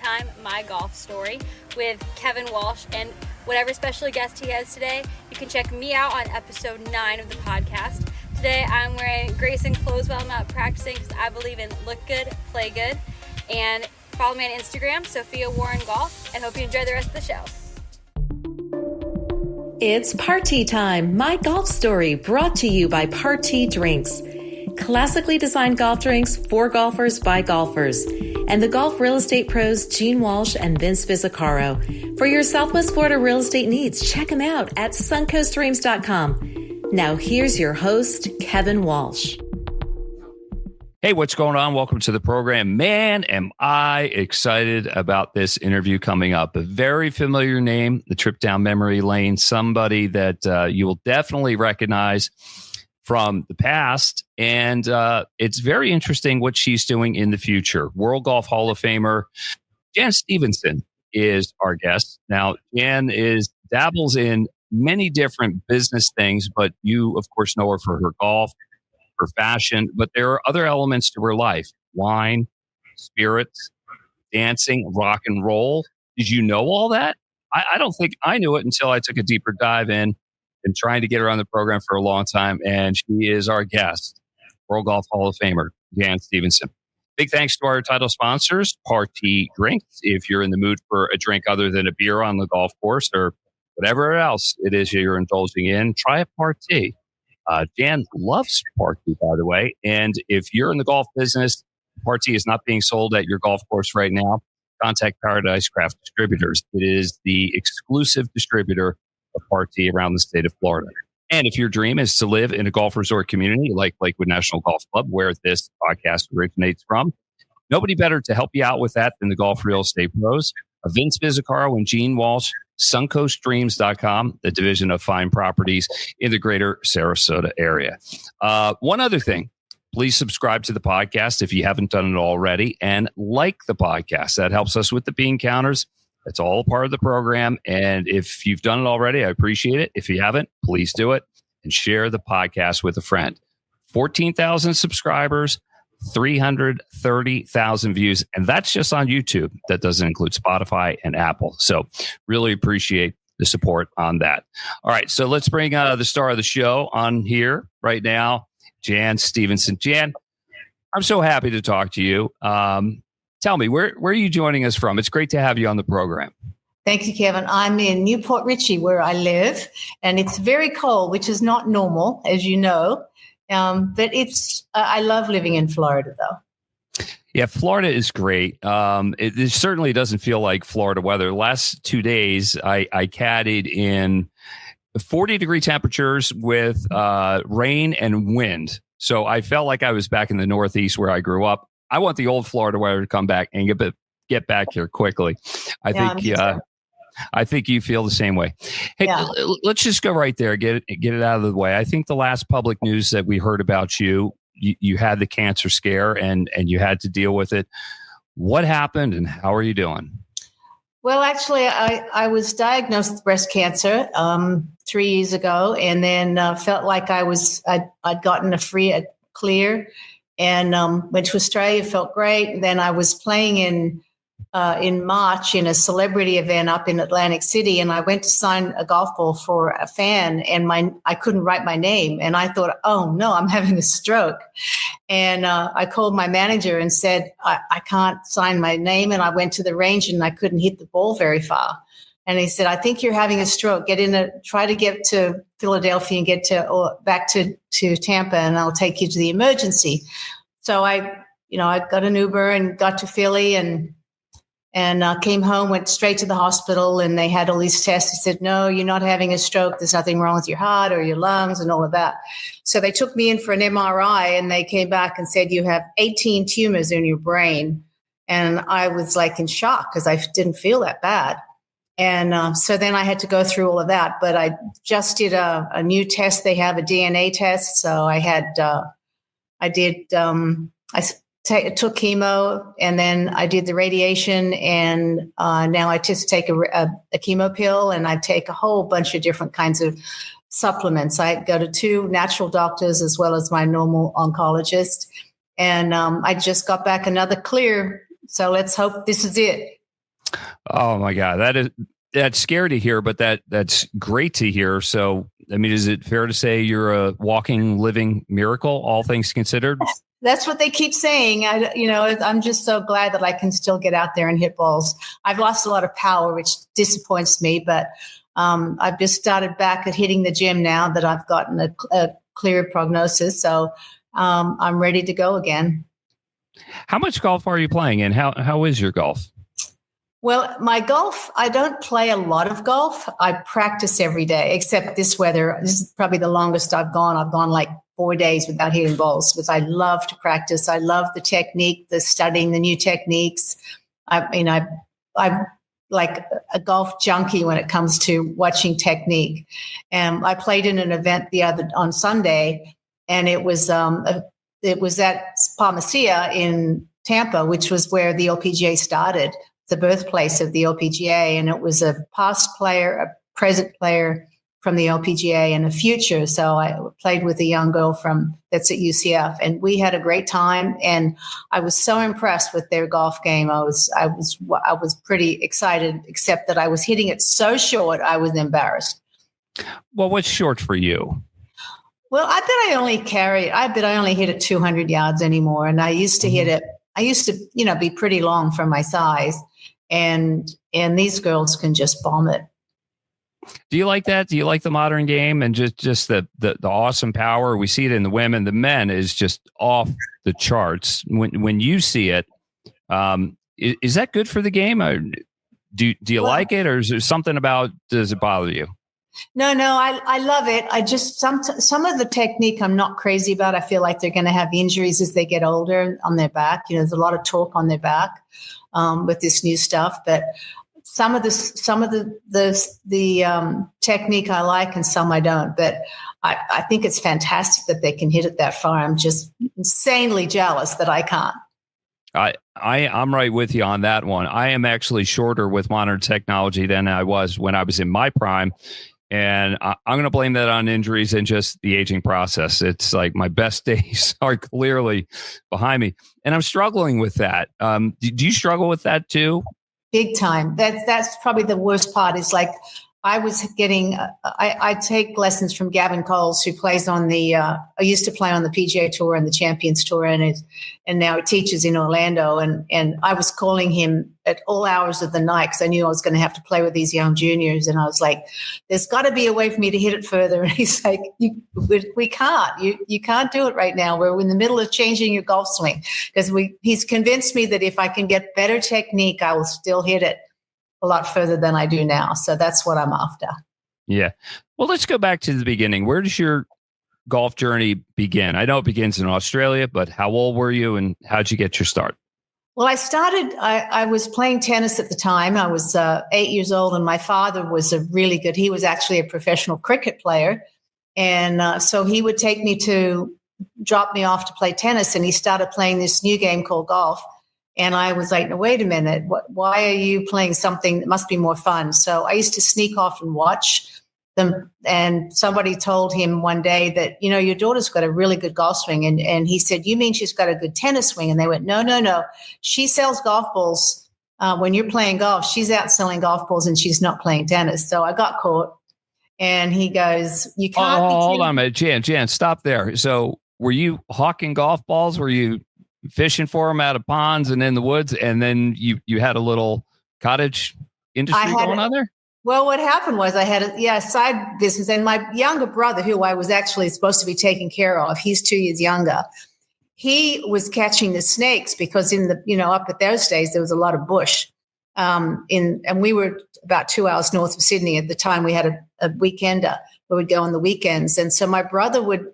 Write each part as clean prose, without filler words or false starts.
Time, My Golf Story with Kevin Walsh and whatever special guest he has today. You can check me out on episode 9 of the podcast. Today I'm wearing Grayson clothes while I'm out practicing because I believe in look good, play good. And follow me on Instagram, Sophia Warren Golf, and hope you enjoy the rest of the show. It's Party Time, My Golf Story, brought to you by Party Drinks. Classically designed golf drinks for golfers by golfers. And the golf real estate pros Gene Walsh and Vince Vizzacaro. For your Southwest Florida real estate needs, check them out at suncoastdreams.com. Now here's your host, Kevin Walsh. Hey, what's going on? Welcome to the program. Man, am I excited about this interview coming up. A very familiar name, the trip down memory lane, somebody that you will definitely recognize from the past. And it's very interesting what she's doing in the future. World Golf Hall of Famer Jan Stephenson is our guest. Now, Jan dabbles in many different business things, but you, of course, know her for her golf, for fashion, but there are other elements to her life: wine, spirits, dancing, rock and roll. Did you know all that? I don't think I knew it until I took a deeper dive in and trying to get her on the program for a long time. And she is our guest, World Golf Hall of Famer, Jan Stephenson. Big thanks to our title sponsors, Party Drinks. If you're in the mood for a drink other than a beer on the golf course or whatever else it is you're indulging in, try a Party. Jan loves Party, by the way. And if you're in the golf business, Party is not being sold at your golf course right now. Contact Paradise Craft Distributors. It is the exclusive distributor of Party around the state of Florida. And if your dream is to live in a golf resort community like Lakewood National Golf Club, where this podcast originates from, nobody better to help you out with that than the golf real estate pros, Vince Vizzacaro and Gene Walsh, suncoastdreams.com, the division of fine properties in the greater Sarasota area. One other thing, please subscribe to the podcast if you haven't done it already, and like the podcast. That helps us with the bean counters. That's all a part of the program. And if you've done it already, I appreciate it. If you haven't, please do it and share the podcast with a friend. 14,000 subscribers, 330,000 views. And that's just on YouTube. That doesn't include Spotify and Apple. So really appreciate the support on that. All right. So let's bring the star of the show on here right now, Jan Stephenson. Jan, I'm so happy to talk to you. Tell me, where are you joining us from? It's great to have you on the program. Thank you, Kevin. I'm in Newport Richey, where I live, and it's very cold, which is not normal, as you know. But I love living in Florida, though. Yeah, Florida is great. It certainly doesn't feel like Florida weather. Last 2 days, I caddied in 40-degree temperatures with rain and wind. So I felt like I was back in the Northeast where I grew up. I want the old Florida weather to come back and get back here quickly. I think you feel the same way. Hey, let's just go right there. Get it out of the way. I think the last public news that we heard about you had the cancer scare and you had to deal with it. What happened and how are you doing? Well, actually, I was diagnosed with breast cancer 3 years ago, and then felt like I'd gotten a clear, and went to Australia. Felt great. And then I was playing in March in a celebrity event up in Atlantic City, and I went to sign a golf ball for a fan, and I couldn't write my name, and I thought, oh no, I'm having a stroke. And I called my manager and said, I can't sign my name, and I went to the range and I couldn't hit the ball very far. And he said, I think you're having a stroke. Try to get to Philadelphia and get back to Tampa, and I'll take you to the emergency. So I got an Uber and got to Philly and came home, went straight to the hospital, and they had all these tests. He said, no, you're not having a stroke. There's nothing wrong with your heart or your lungs and all of that. So they took me in for an MRI, and they came back and said, you have 18 tumors in your brain. And I was like in shock because I didn't feel that bad. And so then I had to go through all of that. But I just did a new test. They have a DNA test. So I took chemo, and then I did the radiation, and now I just take a chemo pill, and I take a whole bunch of different kinds of supplements. I go to 2 natural doctors as well as my normal oncologist, and I just got back another clear. So let's hope this is it. Oh my God, that's scary to hear, but that's great to hear. So, I mean, is it fair to say you're a walking, living miracle, all things considered? That's what they keep saying. I'm just so glad that I can still get out there and hit balls. I've lost a lot of power, which disappoints me, but I've just started back at hitting the gym now that I've gotten a clear prognosis. So I'm ready to go again. How much golf are you playing, and how is your golf? Well, my golf, I don't play a lot of golf. I practice every day, except this weather. This is probably the longest I've gone. I've gone like 4 days without hitting balls because I love to practice. I love the technique, the studying the new techniques. I'm like a golf junkie when it comes to watching technique. And I played in an event on Sunday, and it was at Palmacia in Tampa, which was where the LPGA started, the birthplace of the LPGA. And it was a past player, a present player from the LPGA, and a future. So I played with a young girl that's at UCF, and we had a great time. And I was so impressed with their golf game. I was pretty excited, except that I was hitting it so short, I was embarrassed. Well, what's short for you? Well, I bet I only hit it 200 yards anymore. And I used to hit it. I used to, be pretty long for my size, and these girls can just bomb it. Do you like that? Do you like the modern game and just the awesome power? We see it in the women. The men is just off the charts. When you see it, is that good for the game? Or do you like it, or is there something about? Does it bother you? No, I love it. I just some of the technique I'm not crazy about. I feel like they're going to have injuries as they get older on their back. There's a lot of talk on their back with this new stuff, but some of the technique I like and some I don't. But I think it's fantastic that they can hit it that far. I'm just insanely jealous that I can't. I'm right with you on that one. I am actually shorter with modern technology than I was when I was in my prime. And I'm going to blame that on injuries and just the aging process. It's like my best days are clearly behind me, and I'm struggling with that. Do you struggle with that too? Big time. That's probably the worst part. Is like I was getting. I take lessons from Gavin Coles, who plays on the. I used to play on the PGA Tour and the Champions Tour, and now he teaches in Orlando. And I was calling him at all hours of the night because I knew I was going to have to play with these young juniors. And I was like, "There's got to be a way for me to hit it further." And he's like, "We can't. You can't do it right now. We're in the middle of changing your golf swing." Because he's convinced me that if I can get better technique, I will still hit it a lot further than I do now. So that's what I'm after. Yeah. Well, let's go back to the beginning. Where does your golf journey begin? I know it begins in Australia, but how old were you and how'd you get your start? Well, I was playing tennis at the time. I was 8 years old, and my father was he was actually a professional cricket player. And so he would drop me off to play tennis, and he started playing this new game called golf. And I was like, no, wait a minute. Why are you playing something that must be more fun? So I used to sneak off and watch them. And somebody told him one day that, your daughter's got a really good golf swing. And he said, you mean she's got a good tennis swing? And they went, no. She sells golf balls. When you're playing golf, she's out selling golf balls and she's not playing tennis. So I got caught. And he goes, you can't. Hold on a minute. Jan, stop there. So were you hawking golf balls? Were you fishing for them out of ponds and in the woods, and then you had a little cottage industry going on there? Well, what happened was I had a side business, and my younger brother, who I was actually supposed to be taking care of, he's 2 years younger. He was catching the snakes because in the up at those days there was a lot of bush, and we were about 2 hours north of Sydney at the time. We had a weekender where we'd go on the weekends, and so my brother would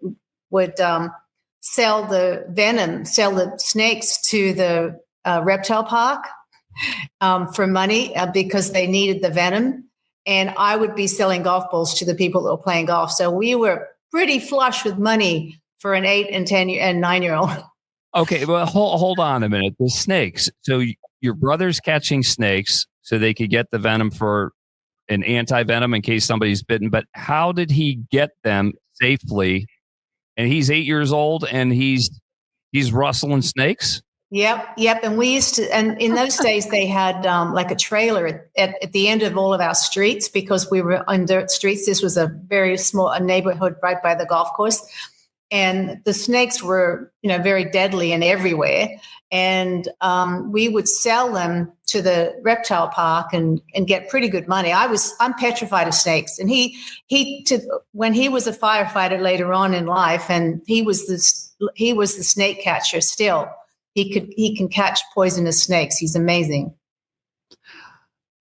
sell the snakes to the reptile park for money because they needed the venom. And I would be selling golf balls to the people that were playing golf. So we were pretty flush with money for an 8 and 10 and 9-year-old. Okay, well, hold on a minute. The snakes. So your brother's catching snakes so they could get the venom for an anti-venom in case somebody's bitten. But how did he get them safely? And he's 8 years old and he's rustling snakes? Yep. And we used to, and in those days they had like a trailer at the end of all of our streets because we were on dirt streets. This was a very small neighborhood right by the golf course. And the snakes were, very deadly and everywhere. And we would sell them to the reptile park and get pretty good money. I'm petrified of snakes. And when he was a firefighter later on in life, and he was the snake catcher still. He can catch poisonous snakes. He's amazing.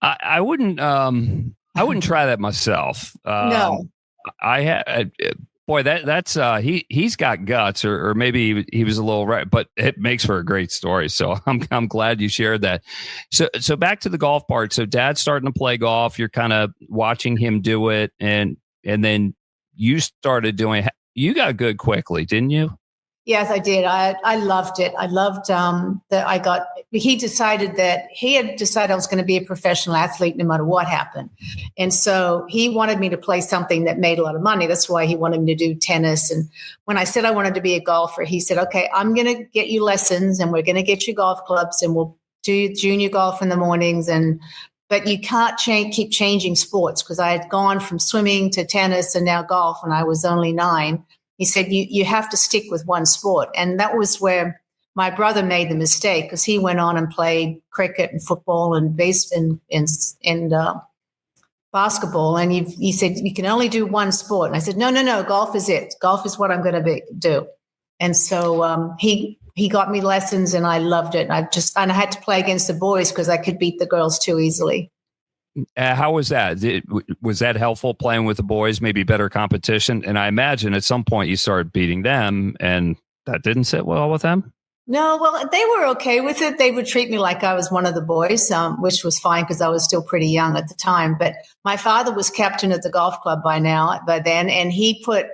I wouldn't try that myself. No. I had. Boy, that's he's got guts, or maybe he was a little right, but it makes for a great story. So I'm glad you shared that. So back to the golf part. So Dad's starting to play golf. You're kind of watching him do it, and then you started doing. You got good quickly, didn't you? Yes, I did. I loved it. I loved that he had decided I was going to be a professional athlete no matter what happened. And so he wanted me to play something that made a lot of money. That's why he wanted me to do tennis. And when I said I wanted to be a golfer, he said, okay, I'm going to get you lessons and we're going to get you golf clubs and we'll do junior golf in the mornings. But you can't keep changing sports because I had gone from swimming to tennis and now golf and I was only 9. He said, you have to stick with one sport. And that was where my brother made the mistake because he went on and played cricket and football and basketball. And he said, you can only do one sport. And I said, no, golf is it. Golf is what I'm going to do. And so he got me lessons and I loved it. And I had to play against the boys because I could beat the girls too easily. How was that? Was that helpful playing with the boys? Maybe better competition? And I imagine at some point you started beating them and that didn't sit well with them? No, well, they were okay with it. They would treat me like I was one of the boys, which was fine because I was still pretty young at the time. But my father was captain at the golf club by then, and he put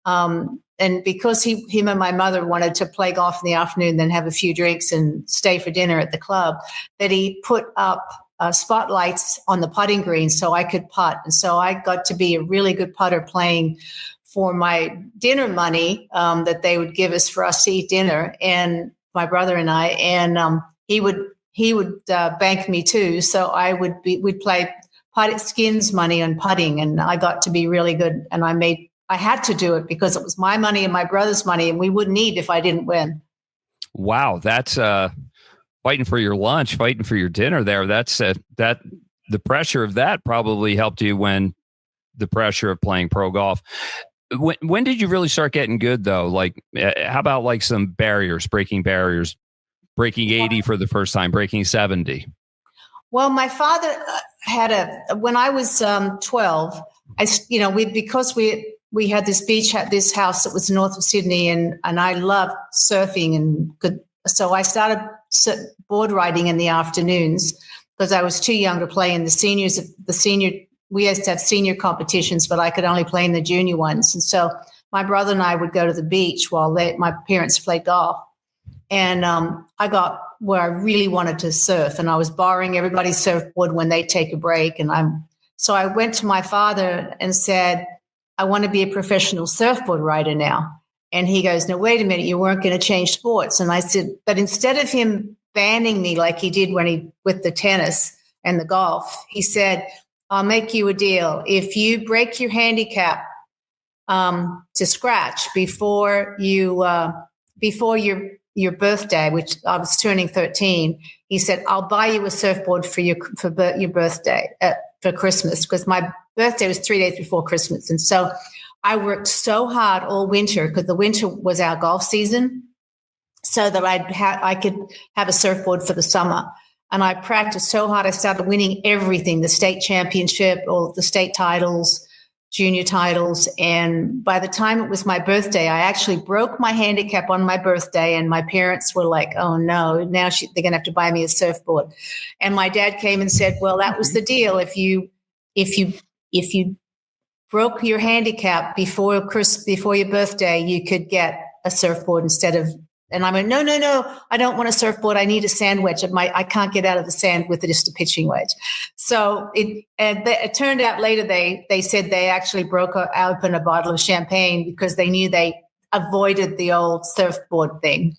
and because him and my mother wanted to play golf in the afternoon, then have a few drinks and stay for dinner at the club, that he put up spotlights on the putting green so I could putt. And so I got to be a really good putter playing for my dinner money that they would give us for us to eat dinner, and my brother and I. And he would bank me too. So we'd play skins money on putting, and I got to be really good. And I had to do it because it was my money and my brother's money, and we wouldn't eat if I didn't win. Wow, that's fighting for your lunch, fighting for your dinner there. That's that the pressure of that probably helped you when the pressure of playing pro golf. When did you really start getting good though? Like, how about like some breaking 80 for the first time, breaking 70? Well, my father when I was 12, because we had this beach at this house that was north of Sydney, and I loved surfing so I started board riding in the afternoons because I was too young to play in the seniors. We used to have senior competitions, but I could only play in the junior ones. And so my brother and I would go to the beach while my parents played golf. And I got where I really wanted to surf, and I was borrowing everybody's surfboard when they take a break. So I went to my father and said, I want to be a professional surfboard rider now. And he goes, no, wait a minute, you weren't going to change sports. And I said, but instead of him banning me like he did with the tennis and the golf, he said, I'll make you a deal. If you break your handicap to scratch before your birthday, which I was turning 13, he said, I'll buy you a surfboard for your birthday, for Christmas, because my birthday was 3 days before Christmas. And so I worked so hard all winter because the winter was our golf season, so that I could have a surfboard for the summer. And I practiced so hard. I started winning everything, the state championship, all the state titles, junior titles. And by the time it was my birthday, I actually broke my handicap on my birthday. And my parents were like, oh no, now they're going to have to buy me a surfboard. And my dad came and said, well, that was the deal. If you broke your handicap before your birthday, you could get a surfboard instead of. And I went, no, I don't want a surfboard. I need a sand wedge. I can't get out of the sand with just a pitching wedge. So it turned out later they said they actually broke open a bottle of champagne because they knew they avoided the old surfboard thing.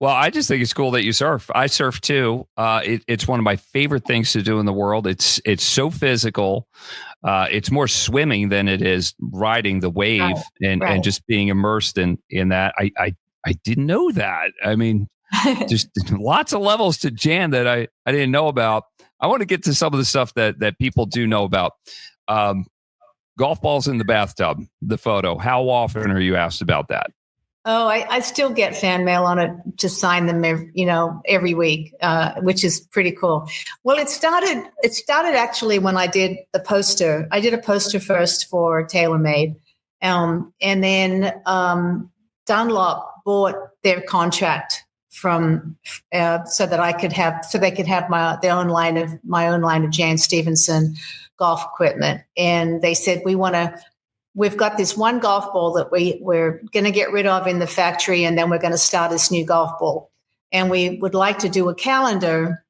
Well, I just think it's cool that you surf. I surf too. It's one of my favorite things to do in the world. It's so physical. It's more swimming than it is riding the wave and just being immersed in that. I didn't know that. I mean, just lots of levels to Jan that I didn't know about. I want to get to some of the stuff that people do know about. Golf balls in the bathtub, the photo. How often are you asked about that? Oh, I still get fan mail on it to sign them, every week, which is pretty cool. Well, it started actually when I did the poster. I did a poster first for TaylorMade, and then Dunlop bought their contract from so they could have my own line of Jan Stephenson golf equipment, and they said we've got this one golf ball that we're going to get rid of in the factory, and then we're going to start this new golf ball. And we would like to do a calendar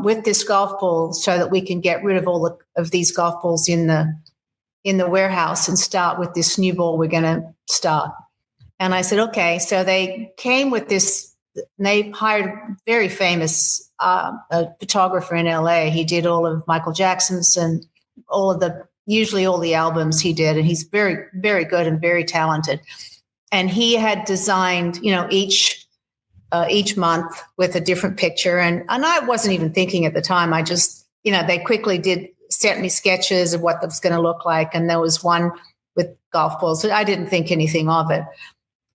with this golf ball so that we can get rid of all of these golf balls in the warehouse and start with this new ball we're going to start. And I said, okay. So they came with this. They hired a very famous a photographer in LA. He did all of Michael Jackson's and usually all the albums he did, and he's very, very good and very talented. And he had designed, each month with a different picture. And I wasn't even thinking at the time. I just, they quickly sent me sketches of what that was going to look like. And there was one with golf balls. I didn't think anything of it.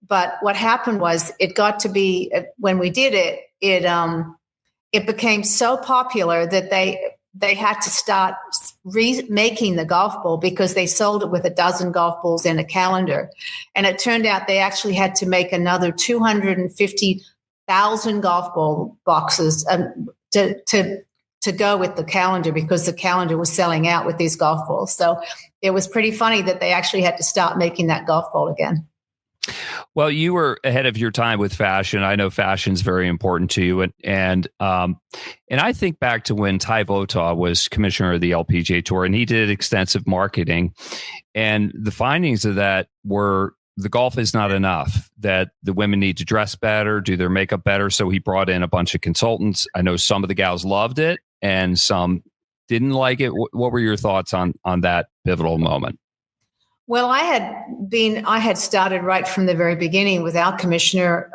But what happened was it got to be, when we did it, it became so popular that they had to start remaking the golf ball because they sold it with a dozen golf balls in a calendar. And it turned out they actually had to make another 250,000 golf ball boxes to go with the calendar because the calendar was selling out with these golf balls. So it was pretty funny that they actually had to start making that golf ball again. Well, you were ahead of your time with fashion. I know fashion's very important to you, and I think back to when Ty Votah was commissioner of the LPGA Tour, and he did extensive marketing, and the findings of that were the golf is not enough. That the women need to dress better, do their makeup better. So he brought in a bunch of consultants. I know some of the gals loved it, and some didn't like it. What were your thoughts on that pivotal moment? Well, I had started right from the very beginning with our commissioner,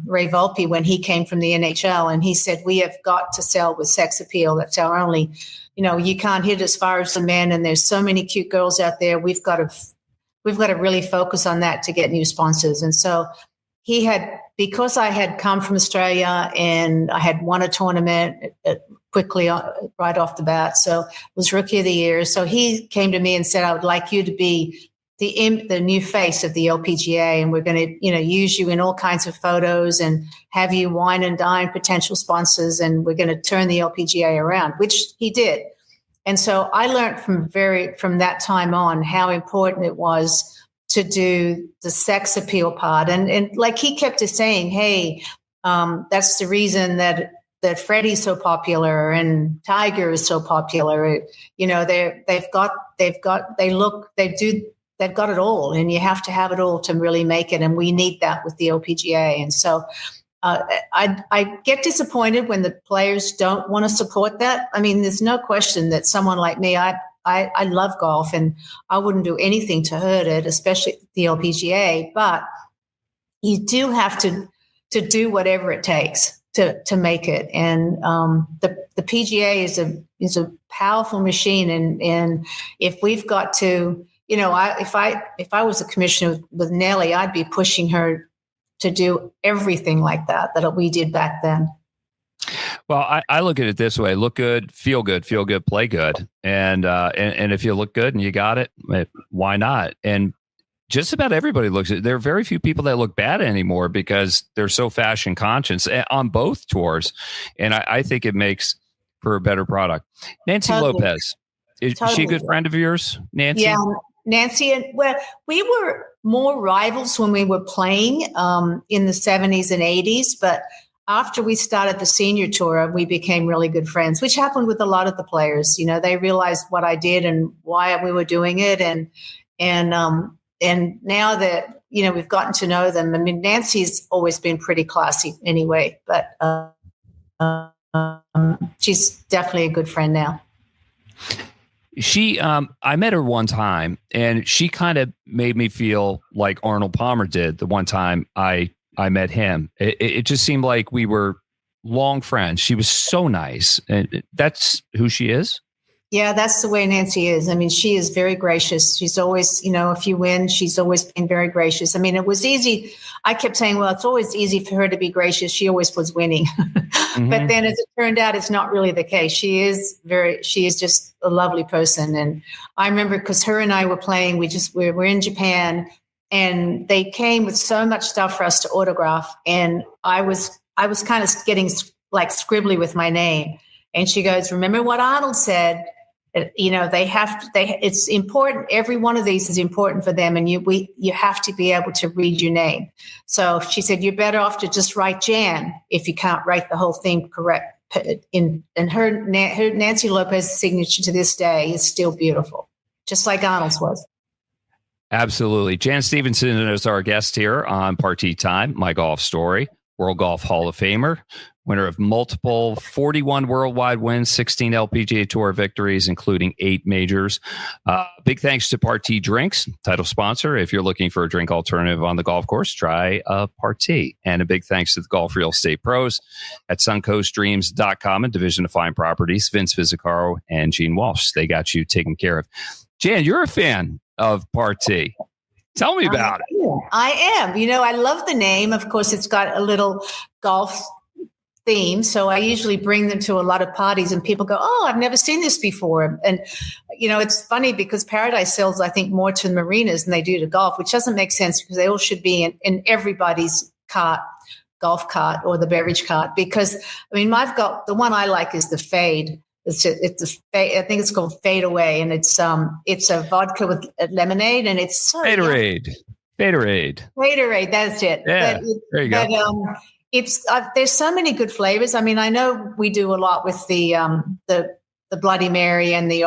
Ray Volpe, when he came from the NHL, and he said, we have got to sell with sex appeal. That's our only, you can't hit as far as the men, and there's so many cute girls out there. We've got to really focus on that to get new sponsors. And so because I had come from Australia and I had won a tournament quickly right off the bat, so was Rookie of the Year. So he came to me and said, I would like you to be the new face of the LPGA, and we're going to, use you in all kinds of photos and have you wine and dine potential sponsors, and we're going to turn the LPGA around, which he did. And so I learned from that time on how important it was to do the sex appeal part. And like he kept saying, hey, that's the reason that Freddie's so popular and Tiger is so popular. They've got it all, and you have to have it all to really make it. And we need that with the LPGA. And so I get disappointed when the players don't want to support that. I mean, there's no question that someone like me, I love golf and I wouldn't do anything to hurt it, especially the LPGA. But you do have to do whatever it takes to make it. And the PGA is a powerful machine. And if we've got to, if I was a commissioner with Nellie, I'd be pushing her to do everything like that we did back then. Well, I look at it this way: look good, play good, and if you look good and you got it, why not? And just about everybody looks at it. There are very few people that look bad anymore because they're so fashion conscious on both tours, and I think it makes for a better product. Nancy Lopez, is she a good friend of yours, Nancy? Yeah. Nancy, and we were more rivals when we were playing in the 70s and 80s, but after we started the senior tour, we became really good friends, which happened with a lot of the players. They realized what I did and why we were doing it, and now that, we've gotten to know them, I mean, Nancy's always been pretty classy anyway, but she's definitely a good friend now. I met her one time, and she kind of made me feel like Arnold Palmer did the one time I met him. It just seemed like we were long friends. She was so nice, and that's who she is. Yeah, that's the way Nancy is. I mean, she is very gracious. She's always, if you win, she's always been very gracious. I mean, it was easy. I kept saying, well, it's always easy for her to be gracious. She always was winning. Mm-hmm. But then as it turned out, it's not really the case. She is just a lovely person. And I remember because her and I were playing, we were in Japan, and they came with so much stuff for us to autograph. And I was kind of getting like scribbly with my name. And she goes, remember what Arnold said? It's important. Every one of these is important for them. And you have to be able to read your name. So she said, you're better off to just write Jan if you can't write the whole thing correct. And her Nancy Lopez's signature to this day is still beautiful, just like Arnold's was. Absolutely. Jan Stephenson is our guest here on Party Time, My Golf Story, World Golf Hall of Famer, winner of multiple 41 worldwide wins, 16 LPGA Tour victories, including 8 majors. Big thanks to Party Drinks, title sponsor. If you're looking for a drink alternative on the golf course, try a Party. And a big thanks to the Golf Real Estate Pros at suncoastdreams.com and Division of Fine Properties, Vince Vizzacaro and Gene Walsh. They got you taken care of. Jan, you're a fan of Party. Tell me about it. I am. I love the name. Of course, it's got a little golf theme. So I usually bring them to a lot of parties, and people go, oh, I've never seen this before. And, it's funny because Paradise sells, I think, more to the marinas than they do to golf, which doesn't make sense because they all should be in everybody's golf cart or the beverage cart. Because, I mean, I've got the one I like is the Fade. It's I think it's called Fade Away, and it's a vodka with lemonade, and it's so Faderade. That's it. Yeah, there you go. It's there's so many good flavors. I mean, I know we do a lot with the Bloody Mary and the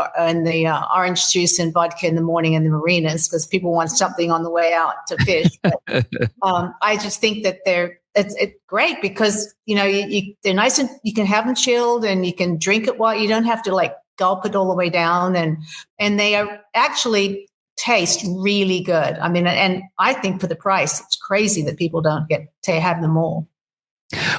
orange juice and vodka in the morning in the marinas because people want something on the way out to fish. But, I just think that it's great because they're nice and you can have them chilled and you can drink it while you don't have to like gulp it all the way down, and they are actually taste really good. I mean, and I think for the price, it's crazy that people don't get to have them all.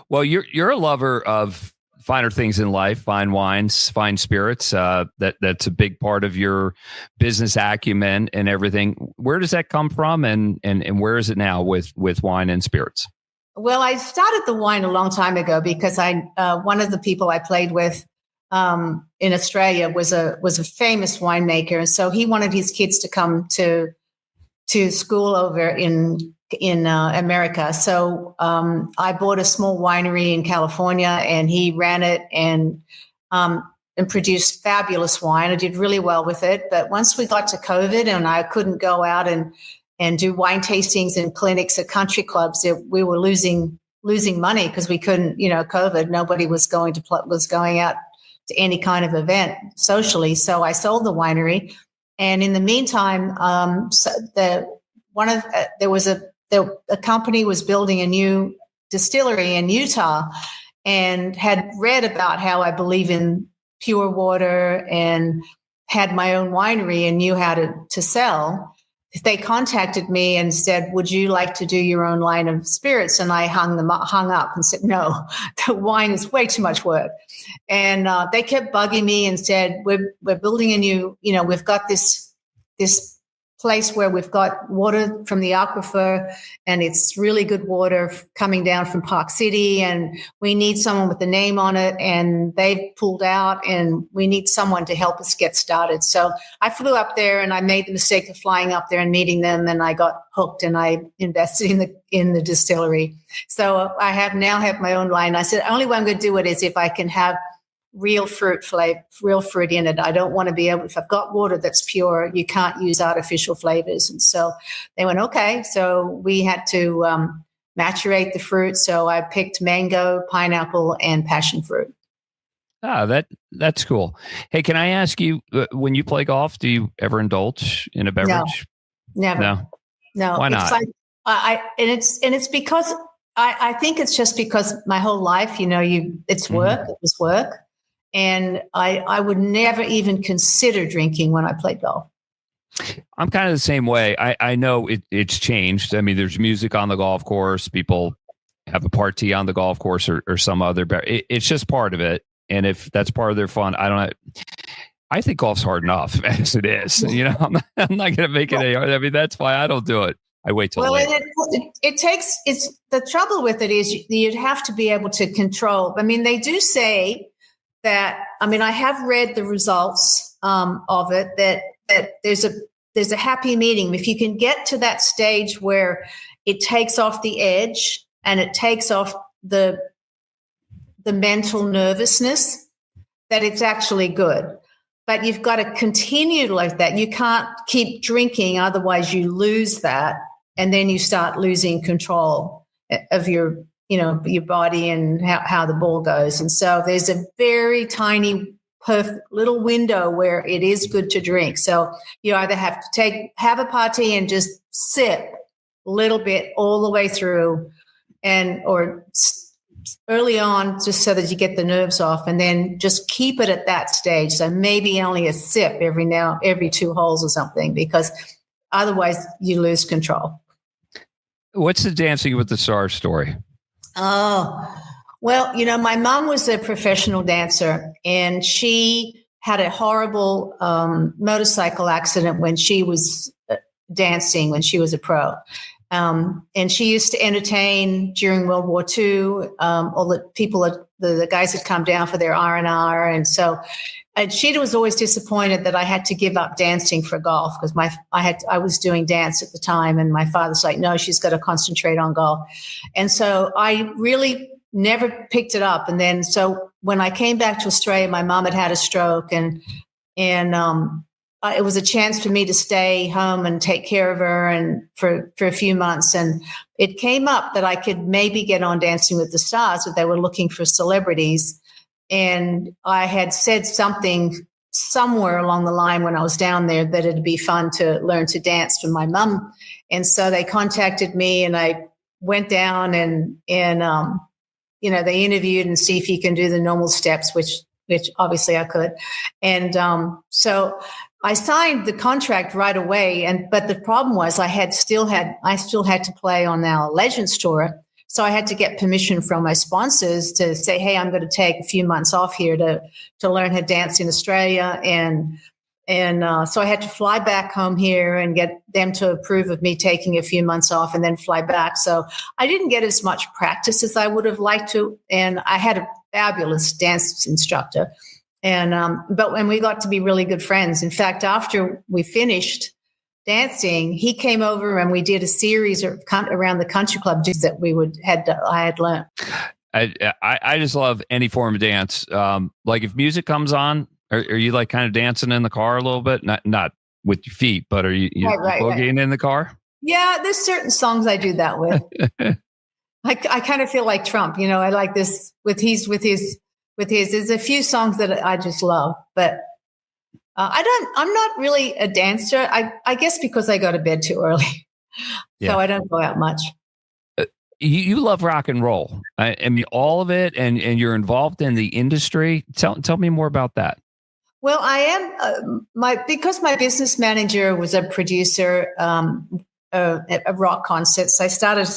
Well, you're a lover of finer things in life, fine wines, fine spirits. That's a big part of your business acumen and everything. Where does that come from, and where is it now with wine and spirits? Well, I started the wine a long time ago because one of the people I played with in Australia was a famous winemaker, and so he wanted his kids to come to school over in America. So I bought a small winery in California, and he ran it and produced fabulous wine. I did really well with it. But once we got to COVID and I couldn't go out and do wine tastings and clinics at country clubs, we were losing money because we couldn't, COVID, nobody was going out to any kind of event socially. So I sold the winery. And in the meantime, a company was building a new distillery in Utah and had read about how I believe in pure water and had my own winery and knew how to sell. They contacted me and said, would you like to do your own line of spirits? And I hung up and said, no, the wine is way too much work. And they kept bugging me and said, we're building a new, we've got this place where we've got water from the aquifer, and it's really good water coming down from Park City, and we need someone with a name on it, and they've pulled out, and we need someone to help us get started. So I flew up there, and I made the mistake of flying up there and meeting them, and I got hooked, and I invested in the distillery. So I now have my own line. I said, only way I'm going to do it is if I can have real fruit in it. I don't want to be able, if I've got water that's pure, you can't use artificial flavors. And so they went, okay. So we had to macerate the fruit. So I picked mango, pineapple, and passion fruit. That's cool. Hey, can I ask you, when you play golf, do you ever indulge in a beverage? No, never. No. No. Why not? It's like it's because I think it's just because my whole life, it's work. It was work, and I would never even consider drinking when I played golf. I'm kind of the same way. I know it's changed. I mean, there's music on the golf course. People have a party on the golf course or some other. It's just part of it. And if that's part of their fun, I think golf's hard enough as it is. I'm not going to make it any hard. I mean, that's why I don't do it. I wait till later. It's the trouble with it is you'd have to be able to control. I mean, they do say that. I mean, I have read the results of it that there's a happy medium. If you can get to that stage where it takes off the edge and it takes off the mental nervousness, that it's actually good. But you've got to continue like that. You can't keep drinking, otherwise you lose that, and then you start losing control of your body and how the ball goes. And so there's a very tiny, perfect little window where it is good to drink. So you either have to have a party and just sip a little bit all the way through, or early on, just so that you get the nerves off, and then just keep it at that stage. So maybe only a sip every 2 holes or something, because otherwise you lose control. What's the Dancing with the Stars story? Oh, well, my mom was a professional dancer, and she had a horrible motorcycle accident when she was dancing, when she was a pro. And she used to entertain during World War II. All the people, the guys had come down for their R&R. And so she was always disappointed that I had to give up dancing for golf, because I was doing dance at the time. And my father's like, no, she's got to concentrate on golf. And so I really never picked it up. And then, so when I came back to Australia, my mom had a stroke, and it was a chance for me to stay home and take care of her and for a few months. And it came up that I could maybe get on Dancing with the Stars, but they were looking for celebrities. And I had said something somewhere along the line when I was down there that it'd be fun to learn to dance for my mom. And so they contacted me, and I went down and they interviewed and see if you can do the normal steps, which obviously I could. And so I signed the contract right away, but the problem was I still had to play on our Legends tour, so I had to get permission from my sponsors to say, "Hey, I'm going to take a few months off here to learn how to dance in Australia," and so I had to fly back home here and get them to approve of me taking a few months off and then fly back. So I didn't get as much practice as I would have liked to, and I had a fabulous dance instructor. But when we got to be really good friends, in fact, after we finished dancing, he came over and we did a series around the country club that I had learned. I just love any form of dance. Like if music comes on, are you like kind of dancing in the car a little bit? Not with your feet, but are you boogieing in the car? Yeah, there's certain songs I do that with. I kind of feel like Trump, I like this with his. There's a few songs that I just love, but I'm not really a dancer. I guess because I go to bed too early, so I don't go out much. You love rock and roll. I mean, all of it, and you're involved in the industry. Tell me more about that. Well, I am because my business manager was a producer at rock concerts. I started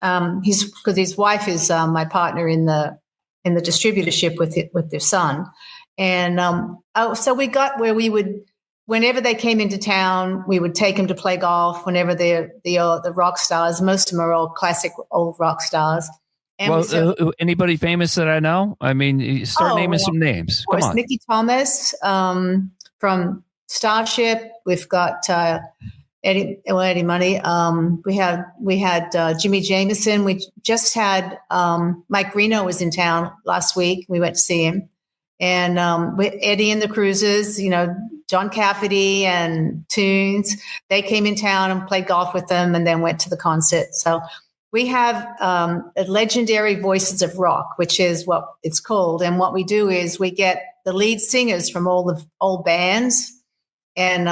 because his wife is my partner in the distributorship with their son. And so we got where we would, whenever they came into town, we would take them to play golf. Whenever the rock stars, most of them are all classic old rock stars. And anybody famous that I know? I mean, start naming some names. Come on. Mickey Thomas from Starship. We've got Eddie Money. We had Jimmy Jameson. We just had Mike Reno was in town last week. We went to see him, and Eddie and the Cruisers. John Cafferty and Tunes. They came in town and played golf with them, and then went to the concert. So we have a legendary Voices of Rock, which is what it's called. And what we do is we get the lead singers from all the old bands, and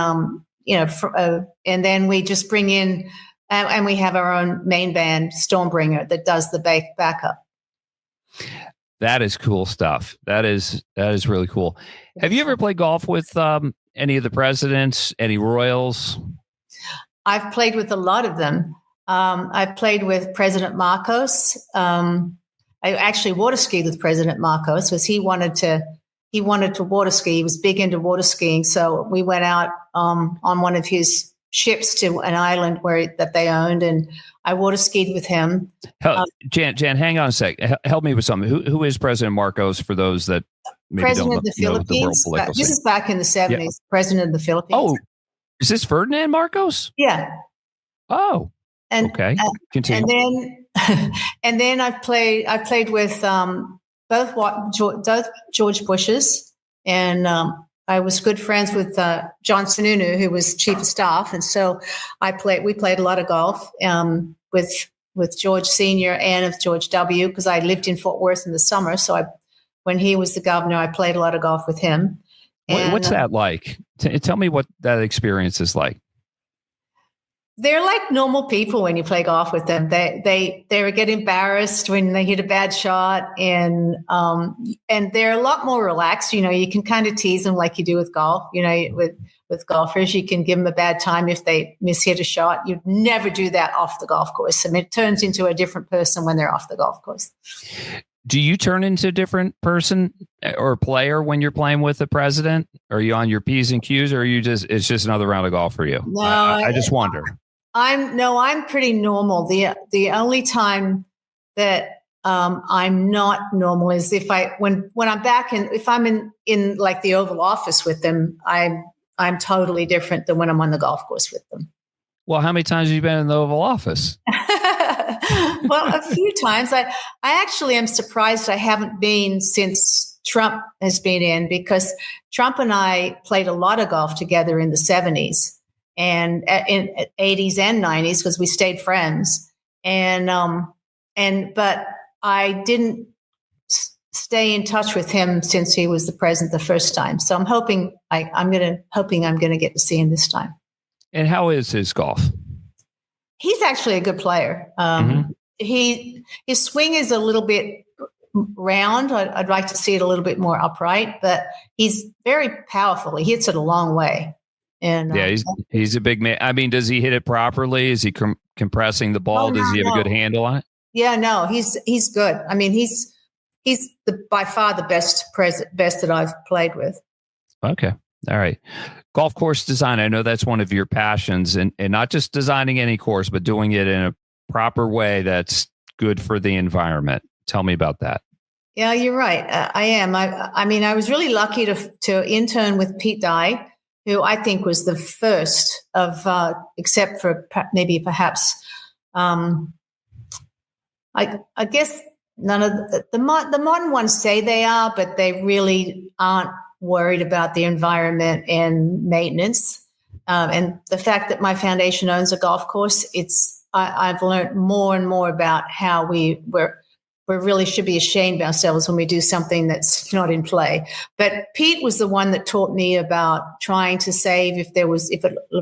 and then we just bring in, and we have our own main band, Stormbringer, that does the backup. That is cool stuff. That is really cool. Have you ever played golf with any of the presidents, any royals? I've played with a lot of them. I've played with President Marcos. I actually water skied with President Marcos because he wanted to water ski. He was big into water skiing. So we went out on one of his ships to an island that they owned, and I water skied with him. Jan, hang on a sec. Help me with something. Who is President Marcos for those that maybe President don't of the know the world Philippines? political This scene? is back in the 70s. Yeah. President of the Philippines. Oh, is this Ferdinand Marcos? Yeah. Oh, and, okay. Continue. And then I've played with both George Bushes, and I was good friends with John Sununu, who was chief of staff, and so we played a lot of golf with George Senior and with George W. because I lived in Fort Worth in the summer. So when he was the governor, I played a lot of golf with him. What's that like? Tell me what that experience is like. They're like normal people when you play golf with them. They get embarrassed when they hit a bad shot, and they're a lot more relaxed. You can kind of tease them like you do with golf. With golfers, you can give them a bad time if they mishit a shot. You'd never do that off the golf course. I mean, it turns into a different person when they're off the golf course. Do you turn into a different person or player when you're playing with the president? Are you on your P's and Q's, or it's just another round of golf for you? No, I just wonder. I'm pretty normal. The only time that I'm not normal is when I'm back if I'm in like the Oval Office with them, I'm totally different than when I'm on the golf course with them. Well, how many times have you been in the Oval Office? Well, a few times. I actually am surprised I haven't been since Trump has been in, because Trump and I played a lot of golf together in the 70s and in 80s and 90s because we stayed friends. But I didn't stay in touch with him since he was the president the first time. So I'm hoping I'm going to get to see him this time. And how is his golf? He's actually a good player. His swing is a little bit round. I'd like to see it a little bit more upright, but he's very powerful. He hits it a long way. And yeah, he's a big man. I mean, does he hit it properly? Is he compressing the ball? Does he have a good handle on it? Yeah, no, he's good. I mean, he's by far the best that I've played with. Okay. All right. Golf course design. I know that's one of your passions, and not just designing any course, but doing it in a proper way that's good for the environment. Tell me about that. Yeah, you're right. I am. I mean, I was really lucky to intern with Pete Dye, who I think was the first of, except for maybe perhaps, I guess none of the modern ones say they are, but they really aren't worried about the environment and maintenance. And the fact that my foundation owns a golf course, I've learned more and more about how we really should be ashamed of ourselves when we do something that's not in play. But Pete was the one that taught me about trying to save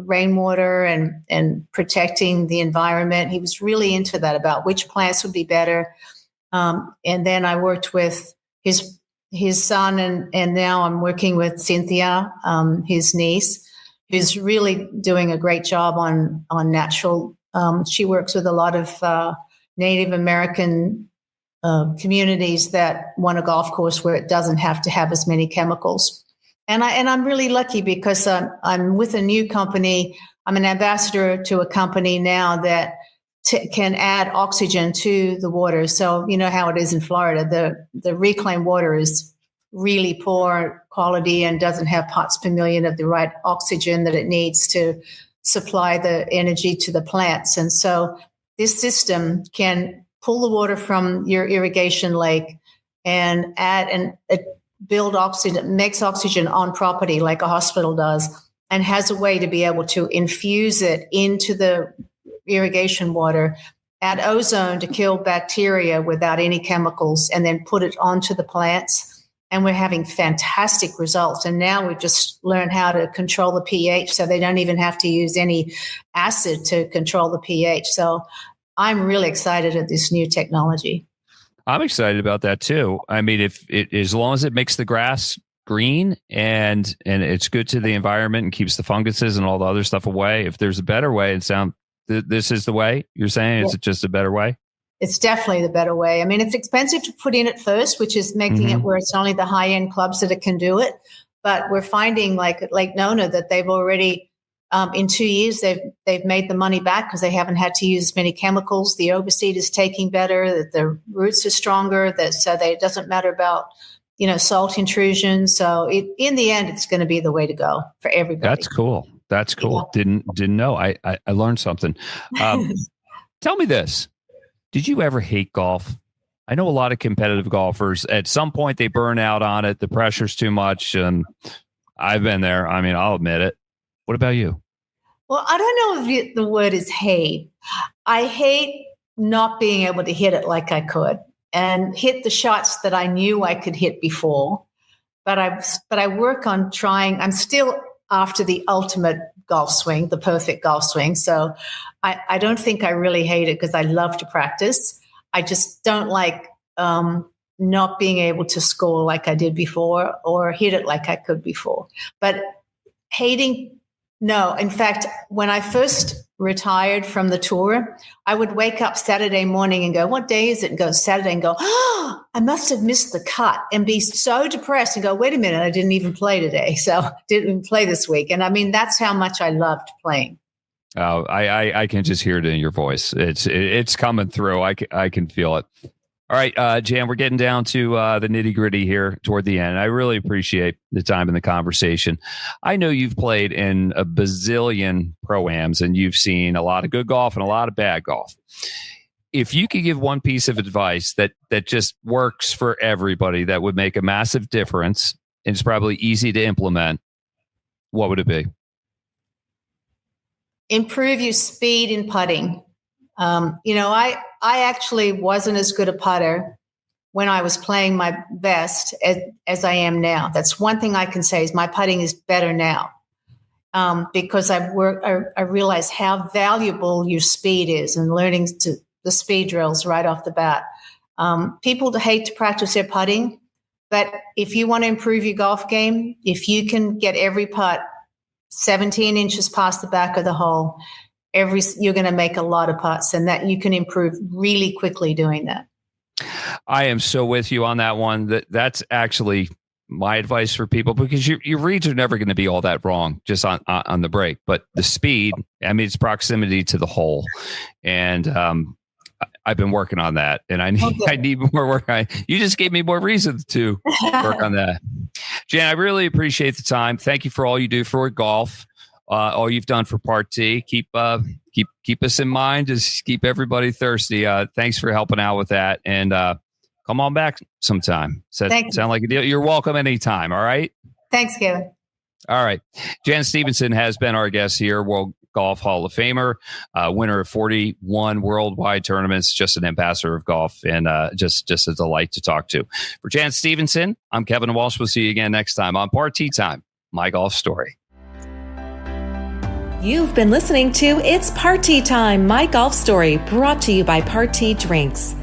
rainwater and protecting the environment. He was really into that, about which plants would be better. And then I worked with his son, and now I'm working with Cynthia, his niece, who's really doing a great job on natural. She works with a lot of Native American communities that want a golf course where it doesn't have to have as many chemicals. And I'm really lucky because I'm with a new company. I'm an ambassador to a company now that can add oxygen to the water. So you know how it is in Florida. The reclaimed water is really poor quality and doesn't have parts per million of the right oxygen that it needs to supply the energy to the plants. And so this system can pull the water from your irrigation lake and add and build oxygen, makes oxygen on property like a hospital does, and has a way to be able to infuse it into the irrigation water, add ozone to kill bacteria without any chemicals, and then put it onto the plants. and we're having fantastic results. And now we've just learned how to control the pH, so they don't even have to use any acid to control the pH. So I'm really excited at this new technology. I'm excited about that too. I mean, as long as it makes the grass green and it's good to the environment and keeps the funguses and all the other stuff away. If there's a better way, this is the way you're saying. Yeah. Is it just a better way? It's definitely the better way. I mean, it's expensive to put in at first, which is making it where it's only the high-end clubs that can do it. But we're finding, like at Lake Nona, that they've already, in 2 years, they've made the money back because they haven't had to use as many chemicals. The overseed is taking better, that the roots are stronger, it doesn't matter about, salt intrusion. So in the end, it's going to be the way to go for everybody. That's cool. Yeah. Didn't know. I learned something. Tell me this. Did you ever hate golf? I know a lot of competitive golfers, at some point they burn out on it. The pressure's too much. And I've been there. I mean, I'll admit it. What about you? Well, I don't know if the word is hate. I hate not being able to hit it like I could and hit the shots that I knew I could hit before. But I work on trying. I'm still after the ultimate golf swing, the perfect golf swing. So I don't think I really hate it because I love to practice. I just don't like not being able to score like I did before or hit it like I could before. But hating, no. In fact, when I first retired from the tour, I would wake up Saturday morning and go, what day is it? And go Saturday and go, oh, I must have missed the cut, and be so depressed and go, wait a minute, I didn't even play today. So didn't even play this week. And I mean, that's how much I loved playing. Oh, I can just hear it in your voice. It's coming through. I can feel it. All right, Jan, we're getting down to the nitty gritty here toward the end. I really appreciate the time and the conversation. I know you've played in a bazillion pro-ams and you've seen a lot of good golf and a lot of bad golf. If you could give one piece of advice that just works for everybody, that would make a massive difference and it's probably easy to implement, what would it be? Improve your speed in putting. I actually wasn't as good a putter when I was playing my best as I am now. That's one thing I can say is my putting is better now because I realize how valuable your speed is and learning the speed drills right off the bat. People hate to practice their putting, but if you want to improve your golf game, if you can get every putt 17 inches past the back of the hole, you're going to make a lot of putts, and that you can improve really quickly doing that. I am so with you on that one. That's actually my advice for people, because your reads are never going to be all that wrong just on the break, but the speed, I mean, it's proximity to the hole. And I've been working on that, and I need more work. You just gave me more reasons to work on that. Jan, I really appreciate the time. Thank you for all you do for golf, all you've done for Part T. Keep us in mind. Just keep everybody thirsty. Thanks for helping out with that, and come on back sometime. Sound like a deal? You're welcome anytime. All right. Thanks, Kevin. All right. Jan Stephenson has been our guest here. World Golf Hall of Famer, winner of 41 worldwide tournaments, just an ambassador of golf, and just a delight to talk to. For Jan Stephenson, I'm Kevin Walsh. We'll see you again next time on Part T Time, My Golf Story. You've been listening to It's Party Time, My Golf Story, brought to you by Party Drinks.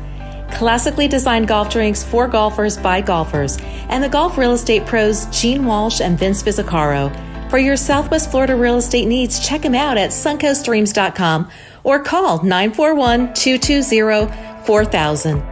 Classically designed golf drinks for golfers by golfers, and the golf real estate pros Gene Walsh and Vince Vizzacaro. For your Southwest Florida real estate needs, check them out at suncoastdreams.com or call 941-220-4000.